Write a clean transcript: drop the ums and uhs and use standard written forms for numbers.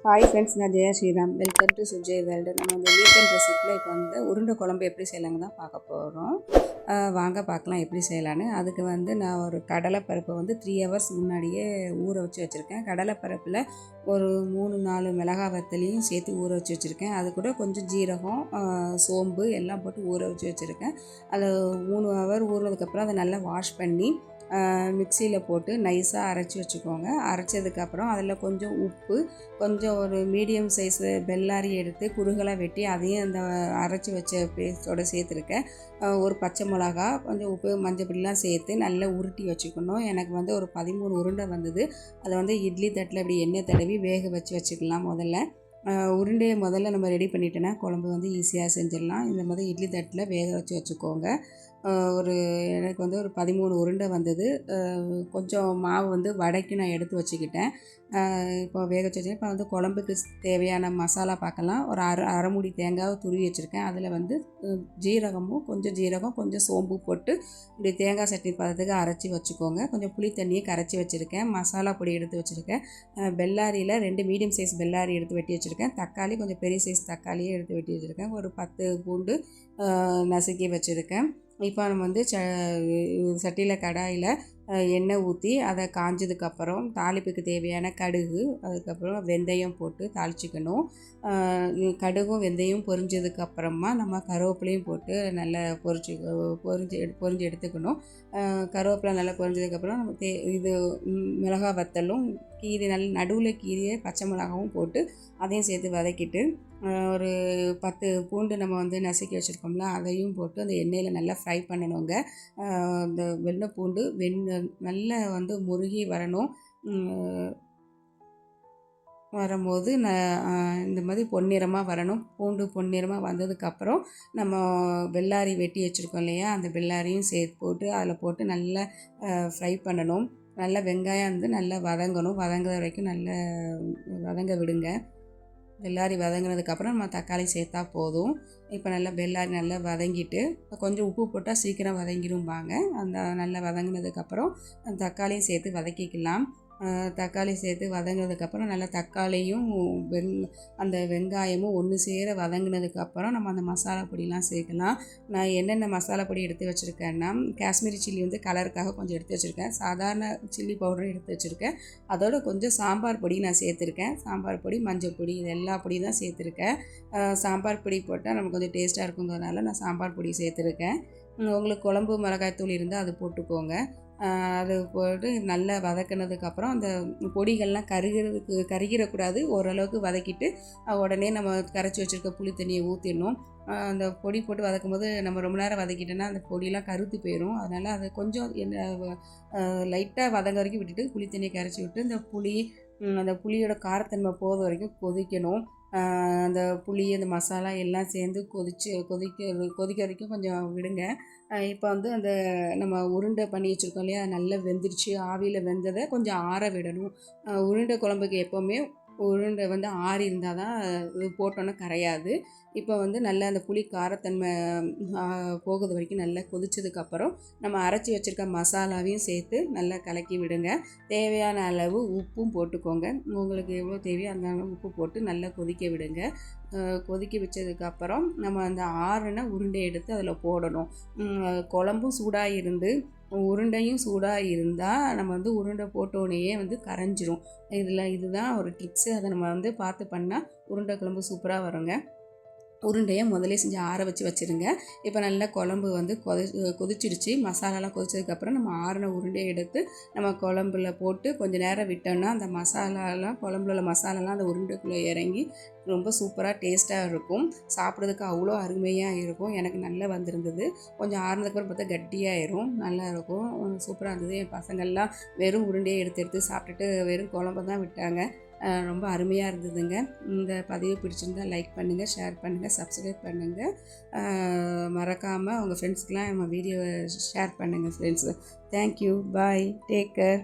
Hi friends, நான் Jaya Sriram. Welcome to Sujay world. நம்ம இந்த வீக்கெண்ட் ரெசிப்பியில் இப்போ உருண்டை குழம்பு எப்படி செய்யலாங்க தான் பார்க்க போகிறோம். வாங்க பார்க்கலாம் எப்படி செய்யலான்னு. அதுக்கு நான் ஒரு கடலைப்பருப்பை 3 ஹவர்ஸ் முன்னாடியே ஊற வச்சு வச்சுருக்கேன். கடலைப்பருப்பில் ஒரு 3-4 மிளகாய் வத்தலையும் சேர்த்து ஊற வச்சு வச்சுருக்கேன். அது கூட கொஞ்சம் ஜீரகம், சோம்பு எல்லாம் போட்டு ஊற வச்சு வச்சுருக்கேன். அது 3 ஹவர் ஊறினதுக்கப்புறம் அதை நல்லா வாஷ் பண்ணி மிக்சியில் போட்டு நைஸாக அரைச்சி வச்சுக்கோங்க. அரைச்சதுக்கப்புறம் அதில் கொஞ்சம் உப்பு, கொஞ்சம் ஒரு மீடியம் சைஸு பெல்லாரி எடுத்து குறுகலாக வெட்டி அதையும் அந்த அரைச்சி வச்ச பேஸ்ட்டோடு சேர்த்துருக்கேன். ஒரு பச்சை மிளகா, கொஞ்சம் உப்பு, மஞ்சள் பொடிலாம் சேர்த்து நல்லா உருட்டி வச்சுக்கணும். எனக்கு ஒரு 13 உருண்டை வந்தது. அதை இட்லி தட்டில் இப்படி எண்ணெய் தடவி வேக வச்சுக்கலாம். உருண்டையை முதல்ல நம்ம ரெடி பண்ணிட்டோன்னா குழம்பு ஈஸியாக செஞ்சிடலாம். இந்த மாதிரி இட்லி தட்டில் வேக வச்சுக்கோங்க. எனக்கு ஒரு 13 உருண்டை வந்தது. கொஞ்சம் மாவு வடைக்கு நான் எடுத்து வச்சுக்கிட்டேன். இப்போ வேக வச்சு இப்போ குழம்புக்கு தேவையான மசாலா பார்க்கலாம். ஒரு அரை மூடி தேங்காவை துருவி வச்சுருக்கேன். அதில் ஜீரகமும், கொஞ்சம் ஜீரகம், கொஞ்சம் சோம்பு போட்டு இப்படி தேங்காய் சட்னி பதத்துக்கு அரைச்சி வச்சுக்கோங்க. கொஞ்சம் புளி தண்ணியை கரைச்சி வச்சுருக்கேன். மசாலா பொடி எடுத்து வச்சுருக்கேன். பெல்லாரியில் 2 மீடியம் சைஸ் பெல்லாரி எடுத்து வெட்டி வச்சுருக்கேன். தக்காளி கொஞ்சம் பெரிய சைஸ் தக்காளியே எடுத்து வெட்டி வச்சுருக்கேன். ஒரு 10 பூண்டு நசுக்கி வச்சுருக்கேன். இப்போ நம்ம சட்டியில் கடாயில் எண்ணெய் ஊற்றி அதை காஞ்சதுக்கப்புறம் தாளிப்புக்கு தேவையான கடுகு, அதுக்கப்புறம் வெந்தயம் போட்டு தாளிச்சிக்கணும். கடுகும் வெந்தயம் பொரிஞ்சதுக்கப்புறமா நம்ம கருவேப்பிலையும் போட்டு நல்லா பொரிஞ்சு எடுத்துக்கணும். கருவேப்பிலை நல்லா பொரிஞ்சதுக்கப்புறம் நம்ம இது மிளகாய் வத்தலும் நல்லா நடுவில் கீரியை பச்சை மிளகாவும் போட்டு அதையும் சேர்த்து வதக்கிட்டு ஒரு 10 பூண்டு நம்ம நசுக்கி வச்சுருக்கோம்ல அதையும் போட்டு அந்த எண்ணெயில் நல்லா ஃப்ரை பண்ணணுங்க. அந்த வெள்ளை பூண்டு நல்லா முருகி வரணும். வரும்போது இந்த மாதிரி பொன்னிறமாக வரணும். பூண்டு பொன்னிறமாக வந்ததுக்கப்புறம் நம்ம வெள்ளாரி வெட்டி வச்சுருக்கோம் இல்லையா, அந்த வெள்ளாரியும் சேர்த்து போட்டு அதில் போட்டு நல்லா ஃப்ரை பண்ணணும். நல்லா வெங்காயம் நல்லா வதங்கணும். வதங்குற வரைக்கும் நல்லா வதங்க விடுங்க. வெள்ளாரி வதங்கினதுக்கப்புறம் நம்ம தக்காளி சேர்த்தா போதும். இப்போ நல்லா வெள்ளாரி நல்லா வதங்கிட்டு கொஞ்சம் உப்பு போட்டால் சீக்கிரம் வதங்கிடும்பாங்க. அந்த நல்லா வதங்கினதுக்கப்புறம் தக்காளியும் சேர்த்து வதக்கிக்கலாம். தக்காளி சேர்த்து வதங்கினதுக்கப்புறம் நல்லா தக்காளியும் அந்த வெங்காயமும் ஒன்று சேர வதங்கினதுக்கப்புறம் நம்ம அந்த மசாலா பொடியெலாம் சேர்க்கலாம். நான் என்னென்ன மசாலா பொடி எடுத்து வச்சுருக்கேன்னா, காஷ்மீரி சில்லி கலருக்காக கொஞ்சம் எடுத்து வச்சுருக்கேன். சாதாரண சில்லி பவுடரும் எடுத்து வச்சுருக்கேன். அதோட கொஞ்சம் சாம்பார் பொடி நான் சேர்த்துருக்கேன். சாம்பார் பொடி, மஞ்சள் பொடி, இது எல்லா பொடியும் தான் சேர்த்துருக்கேன். சாம்பார் பொடி போட்டால் நமக்கு கொஞ்சம் டேஸ்ட்டாக இருக்குங்கிறதுனால நான் சாம்பார் பொடி சேர்த்துருக்கேன். உங்களுக்கு குழம்பு மிளகாய்த்தூள் இருந்தால் அது போட்டுக்கோங்க. அது போட்டு நல்லா வதக்கினதுக்கப்புறம் அந்த பொடிகள்லாம் கருகிடக்கூடாது. ஓரளவுக்கு வதக்கிட்டு உடனே நம்ம கரைச்சி வச்சுருக்க புளி தண்ணியை ஊற்றிடணும். அந்த பொடி போட்டு வதக்கும்போது நம்ம ரொம்ப நேரம் வதக்கிட்டோன்னா அந்த பொடியெலாம் கருத்து போயிடும். அதனால் அதை கொஞ்சம் லைட்டாக வதங்க வரைக்கும் விட்டுட்டு புளி தண்ணியை கரைச்சி விட்டு அந்த புளியோட காரத்தன்மை போகிற வரைக்கும் கொதிக்கணும். அந்த புளி, அந்த மசாலா எல்லாம் சேர்ந்து கொதிக்க வரைக்கும் கொஞ்சம் விடுங்க. இப்போ அந்த நம்ம உருண்டை பண்ணி வச்சுருக்கோம் இல்லையா, நல்லா வெந்துருச்சு. ஆவியில் வெந்ததை கொஞ்சம் ஆற விடணும். உருண்டை குழம்புக்கு எப்போவுமே உருண்டை ஆறி இருந்தால் தான் இது போட்டோன்னே கரையாது. இப்போ நல்லா அந்த புளி காரத்தன்மை போகுது வரைக்கும் நல்லா கொதிச்சதுக்கப்புறம் நம்ம அரைச்சி வச்சுருக்க மசாலாவையும் சேர்த்து நல்லா கலக்கி விடுங்க. தேவையான அளவு உப்பும் போட்டுக்கோங்க. உங்களுக்கு எவ்வளோ தேவையோ அந்த அளவு உப்பு போட்டு நல்லா கொதிக்க விடுங்க. கொதிக்க வச்சதுக்கப்புறம் நம்ம அந்த ஆறுன உருண்டை எடுத்து அதில் போடணும். குழம்பும் சூடாக இருந்து உருண்டையும் சூடாக இருந்தால் நம்ம உருண்டை போட்டோடனேயே கரைஞ்சிரும். இதுதான் ஒரு ட்ரிக்ஸு. அதை நம்ம பார்த்து பண்ணால் உருண்டை குழம்பு சூப்பராக வருங்க. உருண்டையை முதலே செஞ்சு ஆற வச்சுருங்க. இப்போ நல்லா குழம்பு கொதிச்சிடுச்சு. மசாலாலாம் கொதிச்சதுக்கப்புறம் நம்ம ஆறின உருண்டையை எடுத்து நம்ம குழம்புல போட்டு கொஞ்சம் நேரம் விட்டோம்னா அந்த குழம்புல உள்ள மசாலாலாம் அந்த உருண்டைக்குள்ளே இறங்கி ரொம்ப சூப்பராக டேஸ்ட்டாக இருக்கும். சாப்பிட்றதுக்கு அவ்வளோ அருமையாக இருக்கும். எனக்கு நல்லா வந்திருந்தது. கொஞ்சம் ஆறுனதுக்கப்புறம் பார்த்தா கட்டியாயிரும். நல்லா இருக்கும். சூப்பராக இருந்தது. என் பசங்கள்லாம் வெறும் உருண்டையை எடுத்து சாப்பிட்டுட்டு வெறும் குழம்பு தான் விட்டாங்க. ரொம்ப அருமையாக இருந்ததுங்க. இந்த பதிவு பிடிச்சிருந்தால் லைக் பண்ணுங்கள், ஷேர் பண்ணுங்கள், சப்ஸ்கிரைப் பண்ணுங்கள். மறக்காமல் உங்கள் ஃப்ரெண்ட்ஸ்க்கெலாம் நம்ம வீடியோவை ஷேர் பண்ணுங்கள் ஃப்ரெண்ட்ஸு. தேங்க்யூ, பாய், டேக் கேர்.